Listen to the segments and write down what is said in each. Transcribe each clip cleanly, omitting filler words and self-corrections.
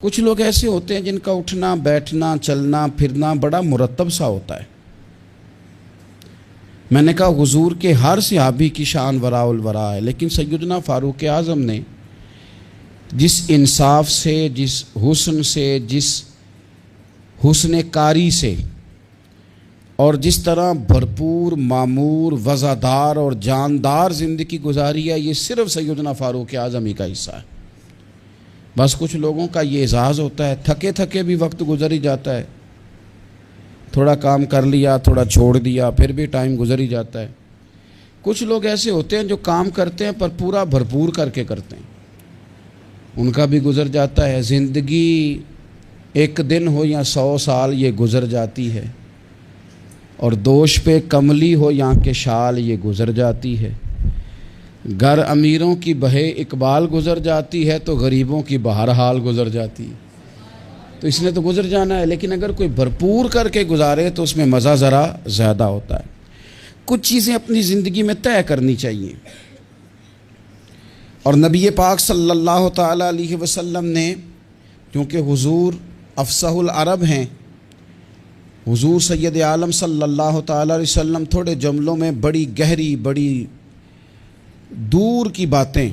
کچھ لوگ ایسے ہوتے ہیں جن کا اٹھنا بیٹھنا چلنا پھرنا بڑا مرتب سا ہوتا ہے۔ میں نے کہا حضور کے ہر صحابی کی شان وراء الورا ہے، لیکن سیدنا فاروق اعظم نے جس انصاف سے، جس حسن سے، جس حسن کاری سے اور جس طرح بھرپور معمور وزادار اور جاندار زندگی گزاری ہے، یہ صرف سیدنا فاروق اعظم ہی کا حصہ ہے۔ بس کچھ لوگوں کا یہ اعزاز ہوتا ہے، تھکے تھکے بھی وقت گزر ہی جاتا ہے، تھوڑا کام کر لیا تھوڑا چھوڑ دیا پھر بھی ٹائم گزر ہی جاتا ہے۔ کچھ لوگ ایسے ہوتے ہیں جو کام کرتے ہیں پر پورا بھرپور کر کے کرتے ہیں، ان کا بھی گزر جاتا ہے۔ زندگی ایک دن ہو یا 100 سال یہ گزر جاتی ہے، اور دوش پہ کملی ہو یا کہ شال یہ گزر جاتی ہے۔ گھر امیروں کی بہے اقبال گزر جاتی ہے تو غریبوں کی بہرحال گزر جاتی ہے۔ تو اس نے تو گزر جانا ہے، لیکن اگر کوئی بھرپور کر کے گزارے تو اس میں مزہ ذرا زیادہ ہوتا ہے۔ کچھ چیزیں اپنی زندگی میں طے کرنی چاہیے، اور نبی پاک صلی اللہ تعالیٰ علیہ وسلم نے، کیونکہ حضور افصح العرب ہیں، حضور سید عالم صلی اللہ تعالیٰ علیہ وسلم تھوڑے جملوں میں بڑی گہری بڑی دور کی باتیں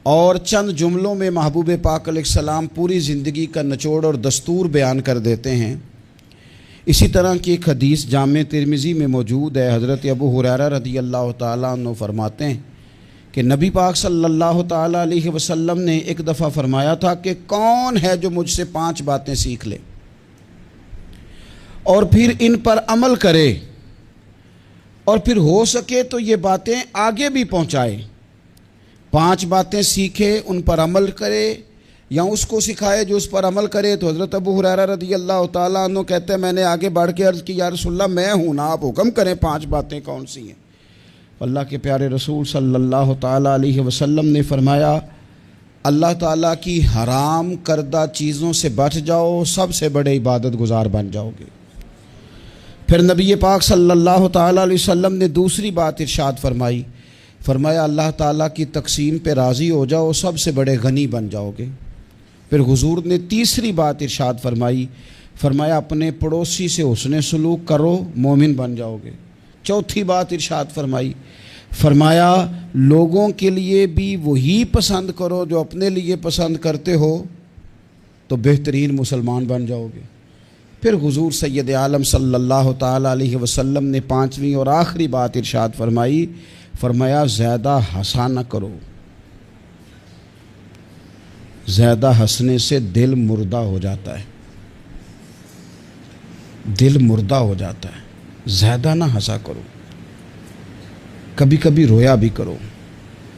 اور چند جملوں میں محبوب پاک علیہ السلام پوری زندگی کا نچوڑ اور دستور بیان کر دیتے ہیں۔ اسی طرح کی ایک حدیث جامع ترمذی میں موجود ہے۔ حضرت ابو ہریرہ رضی اللہ تعالیٰ عنہ فرماتے ہیں کہ نبی پاک صلی اللہ تعالیٰ علیہ وسلم نے ایک دفعہ فرمایا تھا کہ کون ہے جو مجھ سے 5 باتیں سیکھ لے اور پھر ان پر عمل کرے، اور پھر ہو سکے تو یہ باتیں آگے بھی پہنچائے۔ 5 باتیں سیکھے، ان پر عمل کرے، یا اس کو سکھائے جو اس پر عمل کرے۔ تو حضرت ابو ہریرہ رضی اللہ تعالیٰ عنہ کہتے ہیں میں نے آگے بڑھ کے عرض کی یا رسول اللہ میں ہوں نا، آپ حکم کریں 5 باتیں کون سی ہیں؟ اللہ کے پیارے رسول صلی اللہ تعالیٰ علیہ وسلم نے فرمایا اللہ تعالیٰ کی حرام کردہ چیزوں سے بچ جاؤ، سب سے بڑے عبادت گزار بن جاؤ گے۔ پھر نبی پاک صلی اللہ تعالیٰ علیہ وسلم نے دوسری بات ارشاد فرمایا اللہ تعالیٰ کی تقسیم پہ راضی ہو جاؤ، سب سے بڑے غنی بن جاؤ گے۔ پھر حضور نے تیسری بات ارشاد فرمایا اپنے پڑوسی سے حسن سلوک کرو، مومن بن جاؤ گے۔ چوتھی بات ارشاد فرمایا لوگوں کے لیے بھی وہی پسند کرو جو اپنے لیے پسند کرتے ہو، تو بہترین مسلمان بن جاؤ گے۔ پھر حضور سید عالم صلی اللہ تعالیٰ علیہ وسلم نے 5ویں اور آخری بات ارشاد فرمایا زیادہ ہنسا نہ کرو، زیادہ ہنسنے سے دل مردہ ہو جاتا ہے، دل مردہ ہو جاتا ہے۔ زیادہ نہ ہنسا کرو، کبھی کبھی رویا بھی کرو،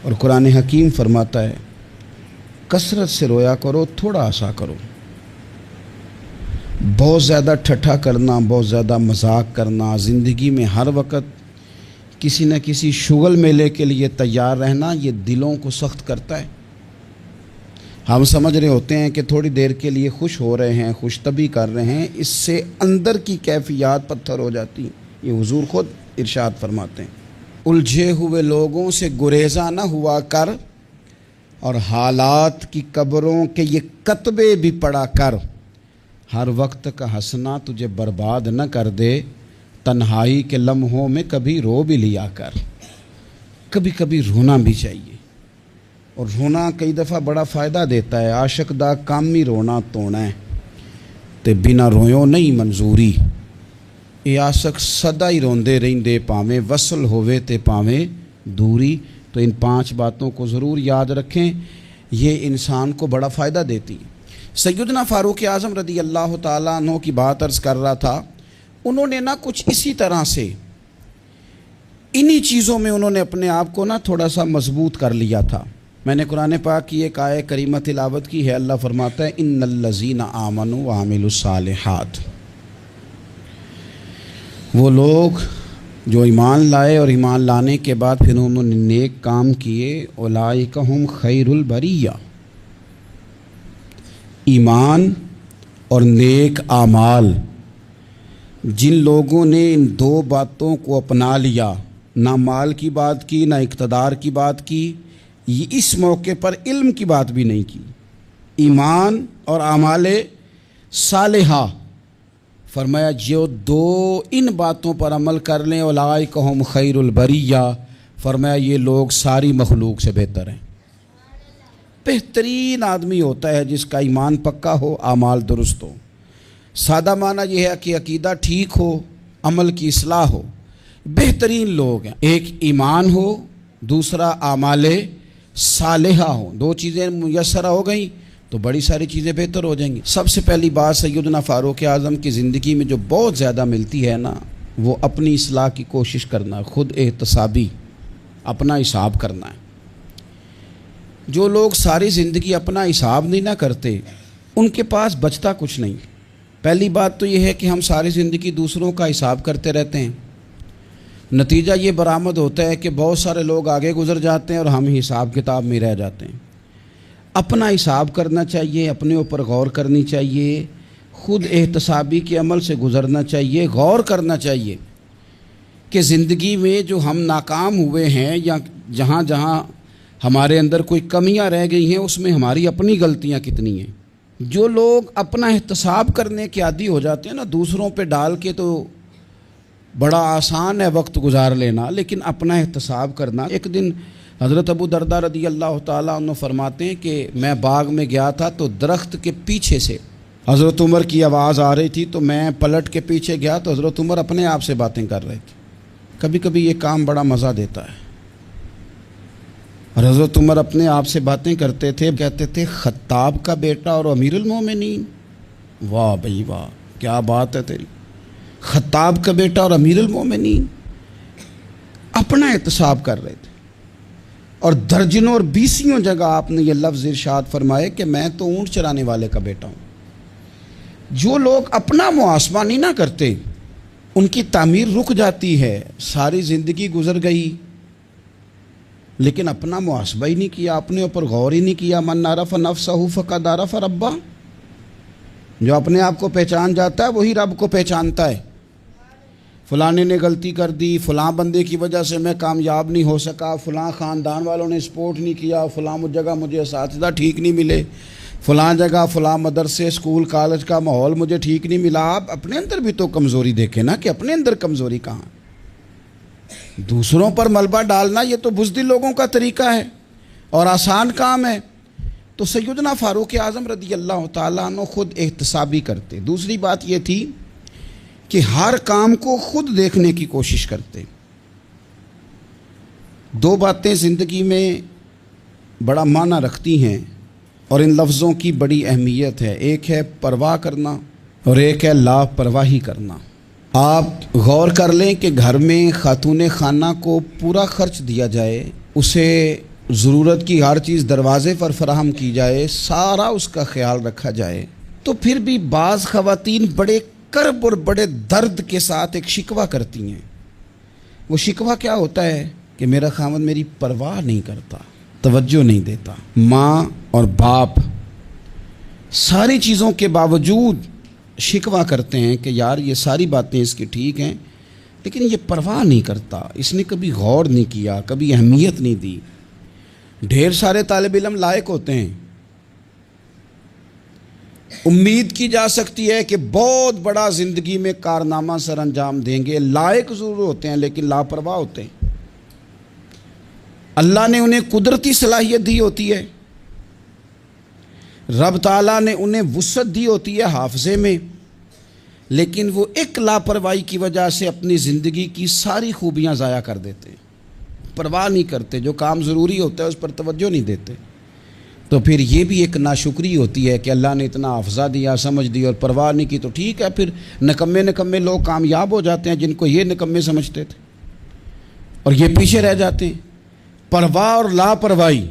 اور قرآن حکیم فرماتا ہے کثرت سے رویا کرو، تھوڑا ہنسا کرو۔ بہت زیادہ ٹھٹھا کرنا، بہت زیادہ مذاق کرنا، زندگی میں ہر وقت کسی نہ کسی شغل میلے کے لیے تیار رہنا، یہ دلوں کو سخت کرتا ہے۔ ہم سمجھ رہے ہوتے ہیں کہ تھوڑی دیر کے لیے خوش ہو رہے ہیں، خوش طبی کر رہے ہیں، اس سے اندر کی کیفیات پتھر ہو جاتی ہیں۔ یہ حضور خود ارشاد فرماتے ہیں الجھے ہوئے لوگوں سے گریزاں نہ ہوا کر، اور حالات کی قبروں کے یہ کتبے بھی پڑھا کر۔ ہر وقت کا ہنسنا تجھے برباد نہ کر دے، تنہائی کے لمحوں میں کبھی رو بھی لیا کر۔ کبھی کبھی رونا بھی چاہیے، اور رونا کئی دفعہ بڑا فائدہ دیتا ہے۔ عاشق دا کامی رونا تونا ہے تے بنا رویوں نہیں منظوری، اے عاشق سدا ہی روندے رہندے پاویں وصل ہووے تے پاویں دوری۔ تو ان 5 باتوں کو ضرور یاد رکھیں، یہ انسان کو بڑا فائدہ دیتی ہے۔ سیدنا فاروق اعظم رضی اللہ تعالیٰ عنہ کی بات عرض کر رہا تھا، انہوں نے کچھ اسی طرح سے انہی چیزوں میں انہوں نے اپنے آپ کو تھوڑا سا مضبوط کر لیا تھا۔ میں نے قرآن پاک کی ایک آیہ کریمہ تلاوت کی ہے، اللہ فرماتا ہے ان الذین آمنوا وعملوا الصالحات، وہ لوگ جو ایمان لائے اور ایمان لانے کے بعد پھر انہوں نے نیک کام کیے، اولئک ھم خیر البریہ، ایمان اور نیک اعمال، جن لوگوں نے ان 2 باتوں کو اپنا لیا، نہ مال کی بات کی نہ اقتدار کی بات کی، یہ اس موقع پر علم کی بات بھی نہیں کی، ایمان اور اعمال صالحہ، فرمایا جو دو ان باتوں پر عمل کر لیں اولئک ھم خیر البریہ، فرمایا یہ لوگ ساری مخلوق سے بہتر ہیں۔ بہترین آدمی ہوتا ہے جس کا ایمان پکا ہو، اعمال درست ہو۔ سادہ معنی یہ ہے کہ عقیدہ ٹھیک ہو، عمل کی اصلاح ہو۔ بہترین لوگ ہیں، ایک ایمان ہو، دوسرا اعمال صالحہ ہو۔ دو چیزیں میسر ہو گئیں تو بڑی ساری چیزیں بہتر ہو جائیں گی۔ سب سے پہلی بات سیدنا فاروق اعظم کی زندگی میں جو بہت زیادہ ملتی ہے نا، وہ اپنی اصلاح کی کوشش کرنا، خود احتسابی، اپنا حساب کرنا ہے۔ جو لوگ ساری زندگی اپنا حساب نہیں نہ کرتے، ان کے پاس بچتا کچھ نہیں۔ پہلی بات تو یہ ہے کہ ہم ساری زندگی دوسروں کا حساب کرتے رہتے ہیں، نتیجہ یہ برآمد ہوتا ہے کہ بہت سارے لوگ آگے گزر جاتے ہیں اور ہم حساب کتاب میں رہ جاتے ہیں۔ اپنا حساب کرنا چاہیے، اپنے اوپر غور کرنی چاہیے، خود احتسابی کے عمل سے گزرنا چاہیے، غور کرنا چاہیے کہ زندگی میں جو ہم ناکام ہوئے ہیں یا جہاں جہاں ہمارے اندر کوئی کمیاں رہ گئی ہیں اس میں ہماری اپنی غلطیاں کتنی ہیں۔ جو لوگ اپنا احتساب کرنے کے عادی ہو جاتے ہیں نا، دوسروں پہ ڈال کے تو بڑا آسان ہے وقت گزار لینا، لیکن اپنا احتساب کرنا۔ ایک دن حضرت ابو درداء رضی اللہ تعالیٰ عنہ فرماتے ہیں کہ میں باغ میں گیا تھا تو درخت کے پیچھے سے حضرت عمر کی آواز آ رہی تھی، تو میں پلٹ کے پیچھے گیا تو حضرت عمر اپنے آپ سے باتیں کر رہے تھے۔ کبھی کبھی یہ کام بڑا مزہ دیتا ہے، اور حضرت عمر اپنے آپ سے باتیں کرتے تھے، کہتے تھے خطاب کا بیٹا اور امیر المومنین، واہ بھائی واہ، کیا بات ہے تیری، خطاب کا بیٹا اور امیر المومنین۔ اپنا احتساب کر رہے تھے، اور درجنوں اور بیسیوں جگہ آپ نے یہ لفظ ارشاد فرمائے کہ میں تو اونٹ چرانے والے کا بیٹا ہوں۔ جو لوگ اپنا محاسبہ نہیں نہ کرتے ان کی تعمیر رک جاتی ہے، ساری زندگی گزر گئی لیکن اپنا محاسبہ ہی نہیں کیا، اپنے اوپر غور ہی نہیں کیا۔ من عرف نفسہ فقد عرف ربہ، جو اپنے آپ کو پہچان جاتا ہے وہی رب کو پہچانتا ہے۔ فلاں نے غلطی کر دی، فلاں بندے کی وجہ سے میں کامیاب نہیں ہو سکا، فلاں خاندان والوں نے سپورٹ نہیں کیا، فلاں جگہ مجھے اساتذہ ٹھیک نہیں ملے، فلاں جگہ فلاں مدرسے اسکول کالج کا ماحول مجھے ٹھیک نہیں ملا۔ آپ اپنے اندر بھی تو کمزوری دیکھیں نا کہ اپنے اندر کمزوری کہاں۔ دوسروں پر ملبہ ڈالنا یہ تو بزدل لوگوں کا طریقہ ہے اور آسان کام ہے۔ تو سیدنا فاروق اعظم رضی اللہ تعالیٰ عنہ خود احتسابی کرتے۔ دوسری بات یہ تھی کہ ہر کام کو خود دیکھنے کی کوشش کرتے۔ دو باتیں زندگی میں بڑا معنی رکھتی ہیں اور ان لفظوں کی بڑی اہمیت ہے، ایک ہے پرواہ کرنا اور ایک ہے لاپرواہی کرنا۔ آپ غور کر لیں کہ گھر میں خاتون خانہ کو پورا خرچ دیا جائے، اسے ضرورت کی ہر چیز دروازے پر فراہم کی جائے، سارا اس کا خیال رکھا جائے، تو پھر بھی بعض خواتین بڑے کرب اور بڑے درد کے ساتھ ایک شکوہ کرتی ہیں۔ وہ شکوہ کیا ہوتا ہے کہ میرا خاوند میری پرواہ نہیں کرتا، توجہ نہیں دیتا۔ ماں اور باپ ساری چیزوں کے باوجود شکوہ کرتے ہیں کہ یار یہ ساری باتیں اس کی ٹھیک ہیں لیکن یہ پرواہ نہیں کرتا، اس نے کبھی غور نہیں کیا، کبھی اہمیت نہیں دی۔ ڈھیر سارے طالب علم لائق ہوتے ہیں، امید کی جا سکتی ہے کہ بہت بڑا زندگی میں کارنامہ سر انجام دیں گے، لائق ضرور ہوتے ہیں لیکن لاپرواہ ہوتے ہیں۔ اللہ نے انہیں قدرتی صلاحیت دی ہوتی ہے، رب تعالیٰ نے انہیں وسعت دی ہوتی ہے حافظے میں، لیکن وہ ایک لاپرواہی کی وجہ سے اپنی زندگی کی ساری خوبیاں ضائع کر دیتے ہیں، پرواہ نہیں کرتے، جو کام ضروری ہوتا ہے اس پر توجہ نہیں دیتے۔ تو پھر یہ بھی ایک ناشکری ہوتی ہے کہ اللہ نے اتنا حافظہ دیا، سمجھ دی اور پرواہ نہیں کی، تو ٹھیک ہے پھر نکمے لوگ کامیاب ہو جاتے ہیں جن کو یہ نکمے سمجھتے تھے، اور یہ پیچھے رہ جاتے ہیں۔ پرواہ اور لاپرواہی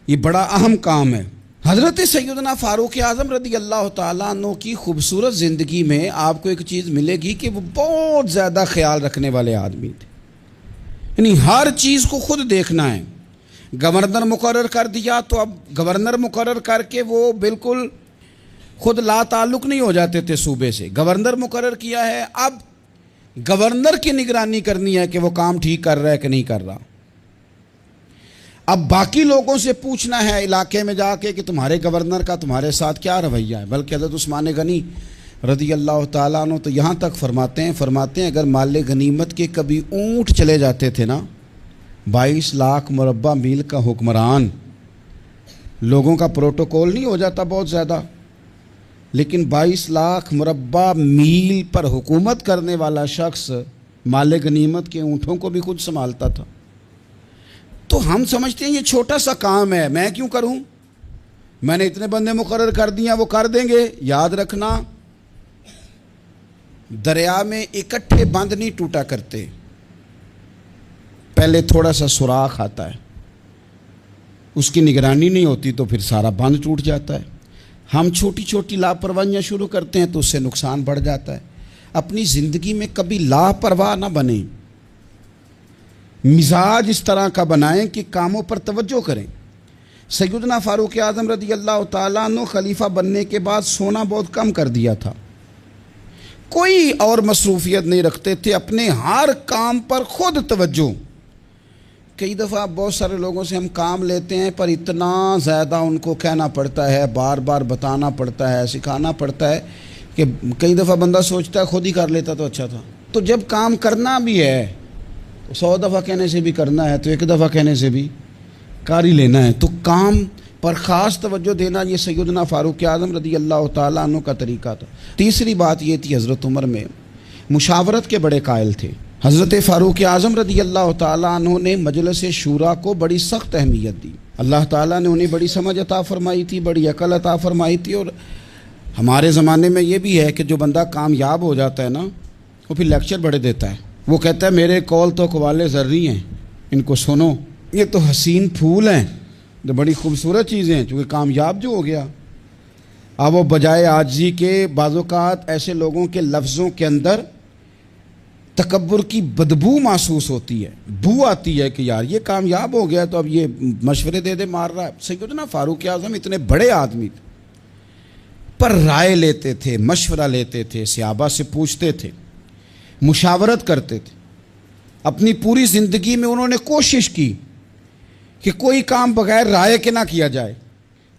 یہ بڑا اہم کام ہے۔ حضرت سیدنا فاروق اعظم رضی اللہ تعالیٰ عنہ کی خوبصورت زندگی میں آپ کو ایک چیز ملے گی کہ وہ بہت زیادہ خیال رکھنے والے آدمی تھے، یعنی ہر چیز کو خود دیکھنا ہے۔ گورنر مقرر کر دیا تو اب گورنر مقرر کر کے وہ بالکل خود لا تعلق نہیں ہو جاتے تھے صوبے سے۔ گورنر مقرر کیا ہے، اب گورنر کی نگرانی کرنی ہے کہ وہ کام ٹھیک کر رہا ہے کہ نہیں کر رہا۔ اب باقی لوگوں سے پوچھنا ہے علاقے میں جا کے کہ تمہارے گورنر کا تمہارے ساتھ کیا رویہ ہے. بلکہ حضرت عثمان غنی رضی اللہ تعالیٰ عنہ تو یہاں تک فرماتے ہیں اگر مال غنیمت کے کبھی اونٹ چلے جاتے تھے نا، 22 لاکھ مربع میل کا حکمران، لوگوں کا پروٹوکول نہیں ہو جاتا بہت زیادہ، لیکن 22 لاکھ مربع میل پر حکومت کرنے والا شخص مال غنیمت کے اونٹوں کو بھی خود سنبھالتا تھا. تو ہم سمجھتے ہیں یہ چھوٹا سا کام ہے، میں کیوں کروں، میں نے اتنے بندے مقرر کر دیا وہ کر دیں گے. یاد رکھنا، دریا میں اکٹھے بند نہیں ٹوٹا کرتے، پہلے تھوڑا سا سوراخ آتا ہے، اس کی نگرانی نہیں ہوتی تو پھر سارا بند ٹوٹ جاتا ہے. ہم چھوٹی چھوٹی لاپرواہیاں شروع کرتے ہیں تو اس سے نقصان بڑھ جاتا ہے. اپنی زندگی میں کبھی لاپرواہ نہ بنیں، مزاج اس طرح کا بنائیں کہ کاموں پر توجہ کریں. سیدنا فاروق اعظم رضی اللہ تعالیٰ عنہ خلیفہ بننے کے بعد سونا بہت کم کر دیا تھا، کوئی اور مصروفیت نہیں رکھتے تھے، اپنے ہر کام پر خود توجہ. کئی دفعہ بہت سارے لوگوں سے ہم کام لیتے ہیں پر اتنا زیادہ ان کو کہنا پڑتا ہے، بار بار بتانا پڑتا ہے، سکھانا پڑتا ہے کہ کئی دفعہ بندہ سوچتا ہے خود ہی کر لیتا تو اچھا تھا. تو جب کام کرنا بھی ہے 100 دفعہ کہنے سے بھی کرنا ہے تو ایک دفعہ کہنے سے بھی کر ہی لینا ہے. تو کام پر خاص توجہ دینا یہ سیدنا فاروق اعظم رضی اللہ تعالیٰ عنہ کا طریقہ تھا. تیسری بات یہ تھی، حضرت عمر میں مشاورت کے بڑے قائل تھے. حضرت فاروق اعظم رضی اللہ تعالیٰ عنہ نے مجلس شورا کو بڑی سخت اہمیت دی. اللہ تعالیٰ نے انہیں بڑی سمجھ عطا فرمائی تھی، بڑی عقل عطا فرمائی تھی. اور ہمارے زمانے میں یہ بھی ہے کہ جو بندہ کامیاب ہو جاتا ہے نا، وہ پھر لیکچر بڑے دیتا ہے. وہ کہتا ہے میرے قول تو قوال ذری ہیں، ان کو سنو، یہ تو حسین پھول ہیں، جو بڑی خوبصورت چیزیں ہیں، چونکہ کامیاب جو ہو گیا. اب وہ بجائے عاجزی کے بعض اوقات ایسے لوگوں کے لفظوں کے اندر تکبر کی بدبو محسوس ہوتی ہے، بو آتی ہے کہ یار یہ کامیاب ہو گیا تو اب یہ مشورے دے مار رہا ہے. سیدنا فاروق اعظم اتنے بڑے آدمی تھے پر رائے لیتے تھے، مشورہ لیتے تھے، صحابہ سے پوچھتے تھے، مشاورت کرتے تھے. اپنی پوری زندگی میں انہوں نے کوشش کی کہ کوئی کام بغیر رائے کے نہ کیا جائے.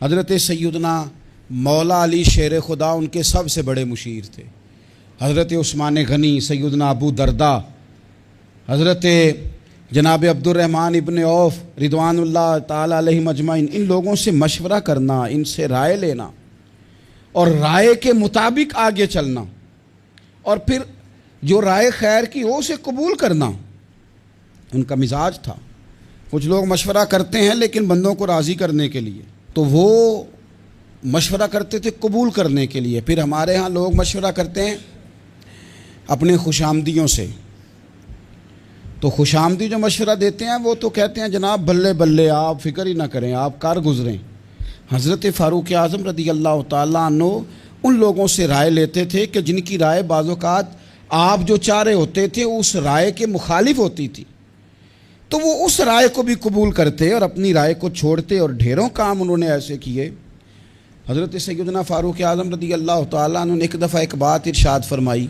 حضرت سیدنا مولا علی شیر خدا ان کے سب سے بڑے مشیر تھے. حضرت عثمان غنی، سیدنا ابو دردہ، حضرت جناب عبد الرحمن ابن عوف رضوان اللہ تعالی علیہم اجمعین، ان لوگوں سے مشورہ کرنا، ان سے رائے لینا اور رائے کے مطابق آگے چلنا، اور پھر جو رائے خیر کی ہو اسے قبول کرنا ان کا مزاج تھا. کچھ لوگ مشورہ کرتے ہیں لیکن بندوں کو راضی کرنے کے لیے، تو وہ مشورہ کرتے تھے قبول کرنے کے لیے. پھر ہمارے ہاں لوگ مشورہ کرتے ہیں اپنے خوش آمدیوں سے. تو خوش آمدی جو مشورہ دیتے ہیں وہ تو کہتے ہیں جناب بلے بلے، آپ فکر ہی نہ کریں، آپ کر گزریں. حضرت فاروق اعظم رضی اللہ تعالیٰ عنہ ان لوگوں سے رائے لیتے تھے کہ جن کی رائے بعض اوقات آپ جو چاہ رہے ہوتے تھے اس رائے کے مخالف ہوتی تھی، تو وہ اس رائے کو بھی قبول کرتے اور اپنی رائے کو چھوڑتے. اور ڈھیروں کام انہوں نے ایسے کیے. حضرت سیدنا فاروق اعظم رضی اللہ تعالیٰ عنہ نے ایک دفعہ ایک بات ارشاد فرمائی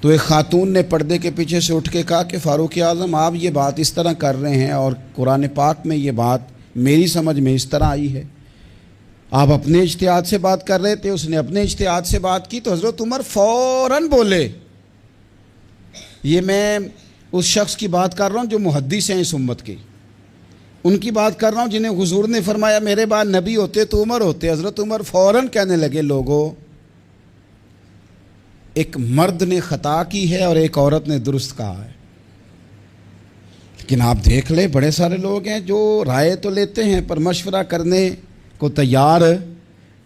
تو ایک خاتون نے پردے کے پیچھے سے اٹھ کے کہا کہ فاروق اعظم آپ یہ بات اس طرح کر رہے ہیں اور قرآن پاک میں یہ بات میری سمجھ میں اس طرح آئی ہے، آپ اپنے اجتہاد سے بات کر رہے تھے. اس نے اپنے اجتہاد سے بات کی تو حضرت عمر فوراً بولے. یہ میں اس شخص کی بات کر رہا ہوں جو محدث ہیں اس امت کے، ان کی بات کر رہا ہوں جنہیں حضور نے فرمایا میرے بعد نبی ہوتے تو عمر ہوتے. حضرت عمر فوراً کہنے لگے لوگوں، ایک مرد نے خطا کی ہے اور ایک عورت نے درست کہا ہے. لیکن آپ دیکھ لیں بڑے سارے لوگ ہیں جو رائے تو لیتے ہیں پر مشورہ کرنے کو تیار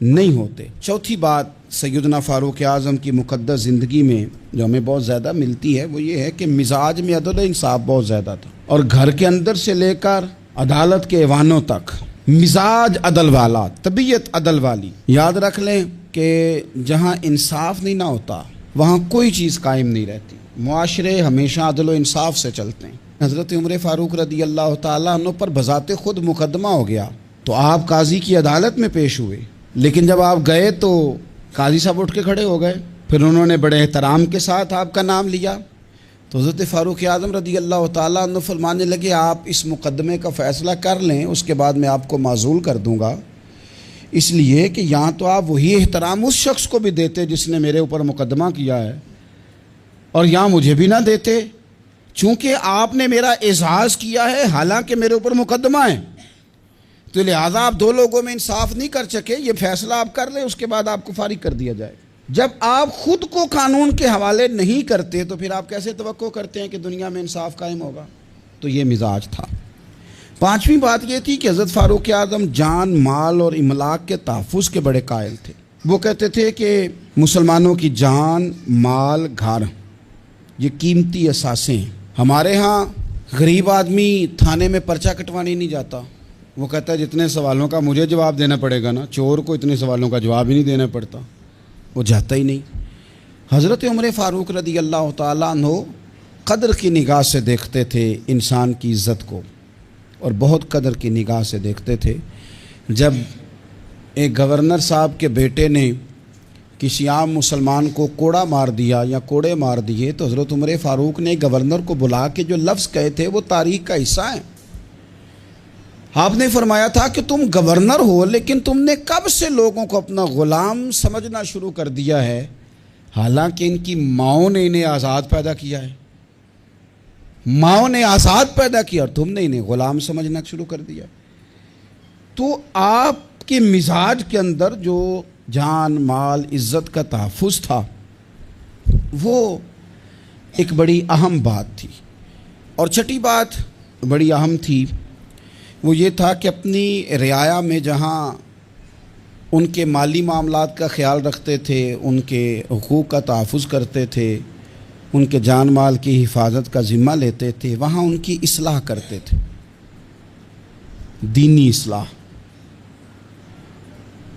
نہیں ہوتے. چوتھی بات سیدنا فاروق اعظم کی مقدس زندگی میں جو ہمیں بہت زیادہ ملتی ہے وہ یہ ہے کہ مزاج میں عدل و انصاف بہت زیادہ تھا، اور گھر کے اندر سے لے کر عدالت کے ایوانوں تک مزاج عدل والا، طبیعت عدل والی. یاد رکھ لیں کہ جہاں انصاف نہیں نہ ہوتا وہاں کوئی چیز قائم نہیں رہتی. معاشرے ہمیشہ عدل و انصاف سے چلتے ہیں. حضرت عمر فاروق رضی اللہ تعالیٰ عنہ پر بذات خود مقدمہ ہو گیا تو آپ قاضی کی عدالت میں پیش ہوئے، لیکن جب آپ گئے تو قاضی صاحب اٹھ کے کھڑے ہو گئے. پھر انہوں نے بڑے احترام کے ساتھ آپ کا نام لیا. تو حضرت فاروق اعظم رضی اللہ تعالیٰ عنہ فرمانے لگے آپ اس مقدمے کا فیصلہ کر لیں، اس کے بعد میں آپ کو معزول کر دوں گا، اس لیے کہ یہاں تو آپ وہی احترام اس شخص کو بھی دیتے جس نے میرے اوپر مقدمہ کیا ہے، اور یہاں مجھے بھی نہ دیتے، چونکہ آپ نے میرا اعزاز کیا ہے حالانکہ میرے اوپر مقدمہ ہے، تو لہٰذا آپ دو لوگوں میں انصاف نہیں کر سکے، یہ فیصلہ آپ کر لیں، اس کے بعد آپ کو فارغ کر دیا جائے۔ جب آپ خود کو قانون کے حوالے نہیں کرتے تو پھر آپ کیسے توقع کرتے ہیں کہ دنیا میں انصاف قائم ہوگا؟ تو یہ مزاج تھا۔ پانچویں بات یہ تھی کہ حضرت فاروق اعظم جان، مال اور املاک کے تحفظ کے بڑے قائل تھے۔ وہ کہتے تھے کہ مسلمانوں کی جان، مال، گھر یہ قیمتی اثاثے ہیں۔ ہمارے ہاں غریب آدمی تھانے میں پرچہ کٹوانے نہیں جاتا، وہ کہتا ہے جتنے سوالوں کا مجھے جواب دینا پڑے گا نا، چور کو اتنے سوالوں کا جواب ہی نہیں دینا پڑتا، وہ جاتا ہی نہیں۔ حضرت عمر فاروق رضی اللہ تعالیٰ عنہ قدر کی نگاہ سے دیکھتے تھے انسان کی عزت کو، اور بہت قدر کی نگاہ سے دیکھتے تھے۔ جب ایک گورنر صاحب کے بیٹے نے کسی عام مسلمان کو کوڑا مار دیا یا کوڑے مار دیے تو حضرت عمر فاروق نے گورنر کو بلا کے جو لفظ کہے تھے وہ تاریخ کا حصہ ہیں۔ آپ نے فرمایا تھا کہ تم گورنر ہو لیکن تم نے کب سے لوگوں کو اپنا غلام سمجھنا شروع کر دیا ہے، حالانکہ ان کی ماؤں نے انہیں آزاد پیدا کیا ہے، ماؤں نے آزاد پیدا کیا اور تم نے انہیں غلام سمجھنا شروع کر دیا۔ تو آپ کے مزاج کے اندر جو جان، مال، عزت کا تحفظ تھا وہ ایک بڑی اہم بات تھی۔ اور چھٹی بات بڑی اہم تھی، وہ یہ تھا کہ اپنی رعایا میں جہاں ان کے مالی معاملات کا خیال رکھتے تھے، ان کے حقوق کا تحفظ کرتے تھے، ان کے جان مال کی حفاظت کا ذمہ لیتے تھے، وہاں ان کی اصلاح کرتے تھے، دینی اصلاح۔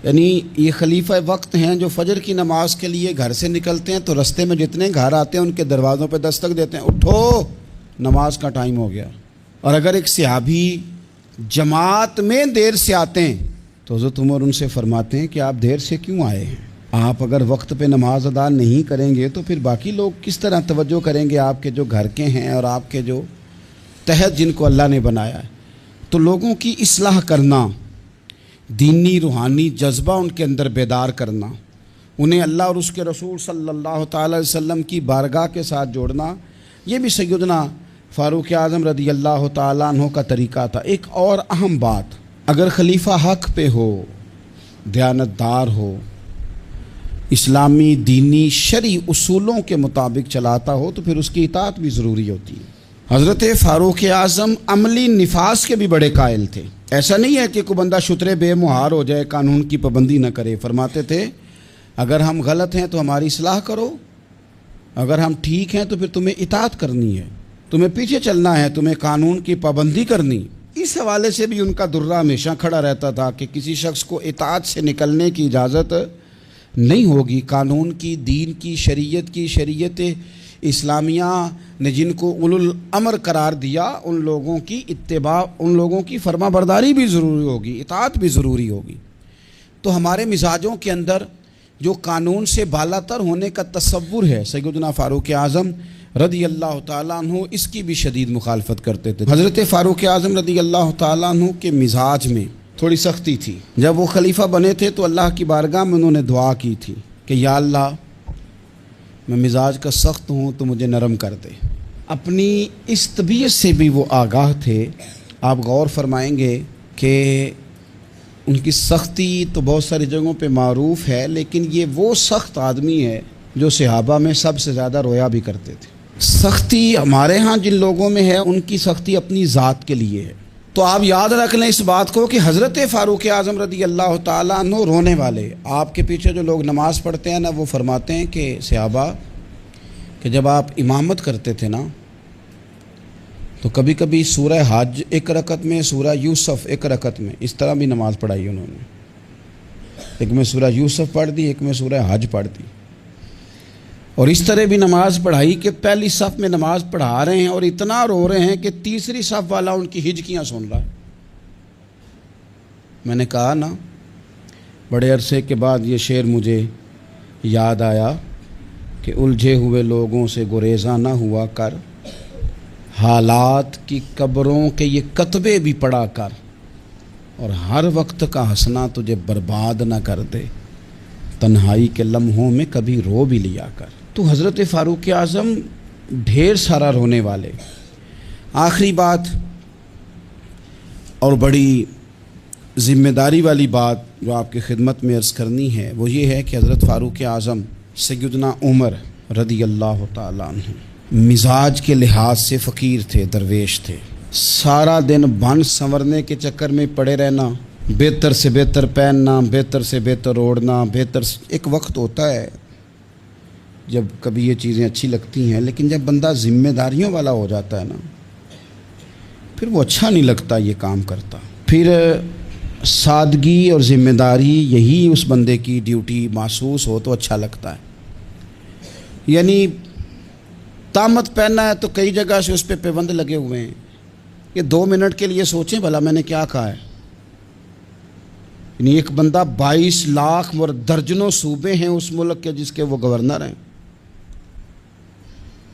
یعنی یہ خلیفہ وقت ہیں جو فجر کی نماز کے لیے گھر سے نکلتے ہیں تو رستے میں جتنے گھر آتے ہیں ان کے دروازوں پہ دستک دیتے ہیں، اٹھو نماز کا ٹائم ہو گیا۔ اور اگر ایک صحابی جماعت میں دیر سے آتے ہیں تو حضرت عمر ان سے فرماتے ہیں کہ آپ دیر سے کیوں آئے ہیں؟ آپ اگر وقت پہ نماز ادا نہیں کریں گے تو پھر باقی لوگ کس طرح توجہ کریں گے آپ کے جو گھر کے ہیں اور آپ کے جو تحت جن کو اللہ نے بنایا ہے؟ تو لوگوں کی اصلاح کرنا، دینی روحانی جذبہ ان کے اندر بیدار کرنا، انہیں اللہ اور اس کے رسول صلی اللہ تعالی علیہ وسلم کی بارگاہ کے ساتھ جوڑنا، یہ بھی سیدنا فاروق اعظم رضی اللہ تعالیٰ عنہ کا طریقہ تھا۔ ایک اور اہم بات، اگر خلیفہ حق پہ ہو، دیانتدار ہو، اسلامی دینی شرعی اصولوں کے مطابق چلاتا ہو تو پھر اس کی اطاعت بھی ضروری ہوتی ہے۔ حضرت فاروق اعظم عملی نفاذ کے بھی بڑے قائل تھے۔ ایسا نہیں ہے کہ کوئی بندہ شترے بے مہار ہو جائے، قانون کی پابندی نہ کرے۔ فرماتے تھے اگر ہم غلط ہیں تو ہماری اصلاح کرو، اگر ہم ٹھیک ہیں تو پھر تمہیں اطاعت کرنی ہے، تمہیں پیچھے چلنا ہے، تمہیں قانون کی پابندی کرنی۔ اس حوالے سے بھی ان کا درہ ہمیشہ کھڑا رہتا تھا کہ کسی شخص کو اطاعت سے نکلنے کی اجازت نہیں ہوگی۔ قانون کی، دین کی، شریعت اسلامیہ نے جن کو اولو الامر قرار دیا، ان لوگوں کی اتباع، ان لوگوں کی فرما برداری بھی ضروری ہوگی، اطاعت بھی ضروری ہوگی۔ تو ہمارے مزاجوں کے اندر جو قانون سے بالا تر ہونے کا تصور ہے، سیدنا فاروق اعظم رضی اللہ تعالیٰ عنہ اس کی بھی شدید مخالفت کرتے تھے۔ حضرت فاروق اعظم رضی اللہ تعالیٰ عنہ کے مزاج میں تھوڑی سختی تھی۔ جب وہ خلیفہ بنے تھے تو اللہ کی بارگاہ میں انہوں نے دعا کی تھی کہ یا اللہ میں مزاج کا سخت ہوں تو مجھے نرم کر دے۔ اپنی اس طبیعت سے بھی وہ آگاہ تھے۔ آپ غور فرمائیں گے کہ ان کی سختی تو بہت ساری جگہوں پہ معروف ہے، لیکن یہ وہ سخت آدمی ہے جو صحابہ میں سب سے زیادہ رویا بھی کرتے تھے۔ سختی ہمارے ہاں جن لوگوں میں ہے ان کی سختی اپنی ذات کے لیے ہے۔ تو آپ یاد رکھ لیں اس بات کو کہ حضرت فاروق اعظم رضی اللہ تعالیٰ عنہ رونے والے، آپ کے پیچھے جو لوگ نماز پڑھتے ہیں نا، وہ فرماتے ہیں کہ صحابہ کہ جب آپ امامت کرتے تھے نا تو کبھی کبھی سورہ حج ایک رکعت میں، سورہ یوسف ایک رکعت میں، اس طرح بھی نماز پڑھائی انہوں نے۔ ایک میں سورہ یوسف پڑھ دی، ایک میں سورہ حج پڑھ دی، اور اس طرح بھی نماز پڑھائی کہ پہلی صف میں نماز پڑھا رہے ہیں اور اتنا رو رہے ہیں کہ تیسری صف والا ان کی ہجکیاں سن رہا ہے۔ میں نے کہا نا، بڑے عرصے کے بعد یہ شعر مجھے یاد آیا کہ الجھے ہوئے لوگوں سے گریزاں نہ ہوا کر، حالات کی قبروں کے یہ کتبے بھی پڑھا کر، اور ہر وقت کا ہنسنا تجھے برباد نہ کر دے، تنہائی کے لمحوں میں کبھی رو بھی لیا کر۔ تو حضرت فاروق اعظم ڈھیر سارا رونے والے۔ آخری بات اور بڑی ذمہ داری والی بات جو آپ کی خدمت میں عرض کرنی ہے وہ یہ ہے کہ حضرت فاروق اعظم سیدنا عمر رضی اللہ تعالیٰ عنہ مزاج کے لحاظ سے فقیر تھے، درویش تھے۔ سارا دن بن سنورنے کے چکر میں پڑے رہنا، بہتر سے بہتر پہننا، بہتر سے بہتر اوڑھنا، ایک وقت ہوتا ہے جب کبھی یہ چیزیں اچھی لگتی ہیں، لیکن جب بندہ ذمہ داریوں والا ہو جاتا ہے نا، پھر وہ اچھا نہیں لگتا یہ کام کرتا۔ پھر سادگی اور ذمہ داری یہی اس بندے کی ڈیوٹی محسوس ہو تو اچھا لگتا ہے۔ یعنی طامت پہننا ہے تو کئی جگہ سے اس پہ پابند لگے ہوئے ہیں۔ یہ 2 منٹ کے لیے سوچیں بھلا میں نے کیا کہا ہے۔ یعنی ایک بندہ 22 لاکھ اور درجنوں صوبے ہیں اس ملک کے جس کے وہ گورنر ہیں۔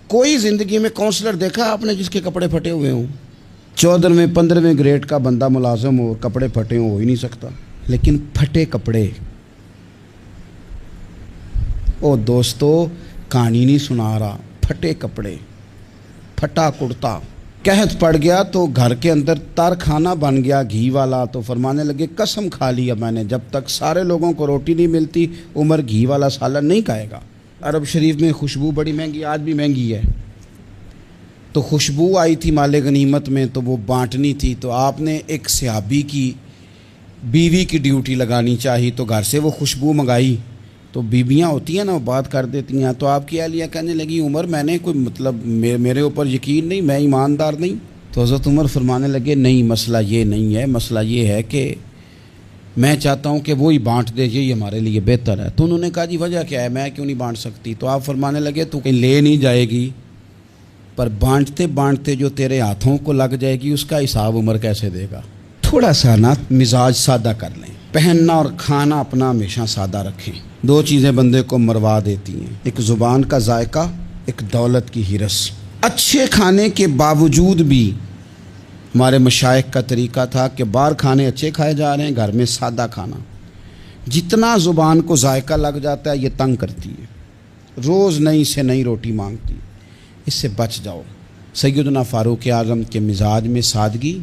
کوئی زندگی میں کونسلر دیکھا آپ نے جس کے کپڑے پھٹے ہوئے ہوں؟ 14ویں 15ویں گریڈ کا بندہ ملازم ہو اور کپڑے پھٹے ہو ہی نہیں سکتا۔ لیکن پھٹے کپڑے، او دوستو کہانی نہیں سنا رہا، پھٹے کپڑے، پھٹا کرتا، قحط پڑ گیا تو گھر کے اندر تر کھانا بن گیا گھی والا، تو فرمانے لگے قسم کھا لیا میں نے جب تک سارے لوگوں کو روٹی نہیں ملتی عمر گھی والا سالن نہیں کھائے گا۔ عرب شریف میں خوشبو بڑی مہنگی، آج بھی مہنگی ہے، تو خوشبو آئی تھی مال غنیمت میں تو وہ بانٹنی تھی، تو آپ نے ایک صحابی کی بیوی کی ڈیوٹی لگانی چاہی تو گھر سے وہ خوشبو منگائی۔ تو بیویاں ہوتی ہیں نا وہ بات کر دیتی ہیں، تو آپ کی اہلیہ کہنے لگی عمر میں نے کوئی میرے اوپر یقین نہیں، میں ایماندار نہیں۔ تو حضرت عمر فرمانے لگے نہیں مسئلہ یہ نہیں ہے، مسئلہ یہ ہے کہ میں چاہتا ہوں کہ وہی بانٹ دے، یہ ہمارے لیے بہتر ہے۔ تو انہوں نے کہا جی وجہ کیا ہے، میں کیوں نہیں بانٹ سکتی؟ تو آپ فرمانے لگے تو کہیں لے نہیں جائے گی، پر بانٹتے بانٹتے جو تیرے ہاتھوں کو لگ جائے گی اس کا حساب عمر کیسے دے گا؟ تھوڑا سا نا مزاج سادہ کر لیں، پہننا اور کھانا اپنا ہمیشہ سادہ رکھیں۔ 2 چیزیں بندے کو مروا دیتی ہیں، ایک زبان کا ذائقہ، ایک دولت کی ہرس۔ اچھے کھانے کے باوجود بھی ہمارے مشائخ کا طریقہ تھا کہ باہر کھانے اچھے کھائے جا رہے ہیں، گھر میں سادہ کھانا۔ جتنا زبان کو ذائقہ لگ جاتا ہے یہ تنگ کرتی ہے، روز نئی سے نئی روٹی مانگتی، اس سے بچ جاؤ۔ سیدنا فاروق اعظم کے مزاج میں سادگی،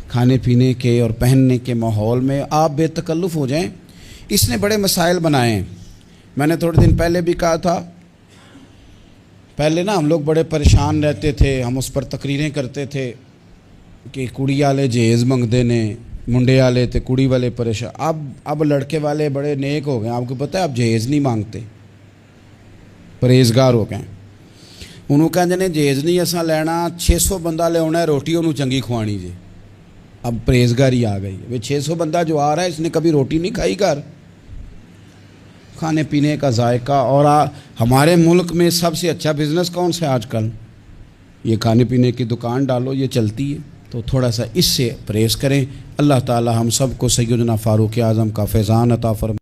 کھانے پینے کے اور پہننے کے ماحول میں آپ بے تکلف ہو جائیں۔ اس نے بڑے مسائل بنائے ہیں۔ میں نے تھوڑے دن پہلے بھی کہا تھا، پہلے نا ہم لوگ بڑے پریشان رہتے تھے، ہم اس پر تقریریں کرتے تھے کہ کڑی والے جہیز منگتے نے، منڈے والے تے کڑی والے پریشان۔ اب لڑکے والے بڑے نیک ہو گئے، آپ کو پتہ ہے اب جہیز نہیں مانگتے، پرہیزگار ہو گئے۔ انہوں کہتے ہیں جہیز نہیں اساں لینا، 600 بندہ لے آنا ہے، روٹی انہوں چنگی کھوانی جی۔ اب پرہیزگاری آ گئی ہے، 600 بندہ جو آ رہا ہے اس نے کبھی روٹی نہیں کھائی گھر۔ کھانے پینے کا ذائقہ، اور ہمارے ملک میں سب سے اچھا بزنس کون سا ہے آج کل؟ یہ کھانے پینے کی دکان ڈالو، یہ چلتی ہے۔ تو تھوڑا سا اس سے پرہیز کریں۔ اللہ تعالی ہم سب کو سیدنا فاروق اعظم کا فیضان عطا فرمائے۔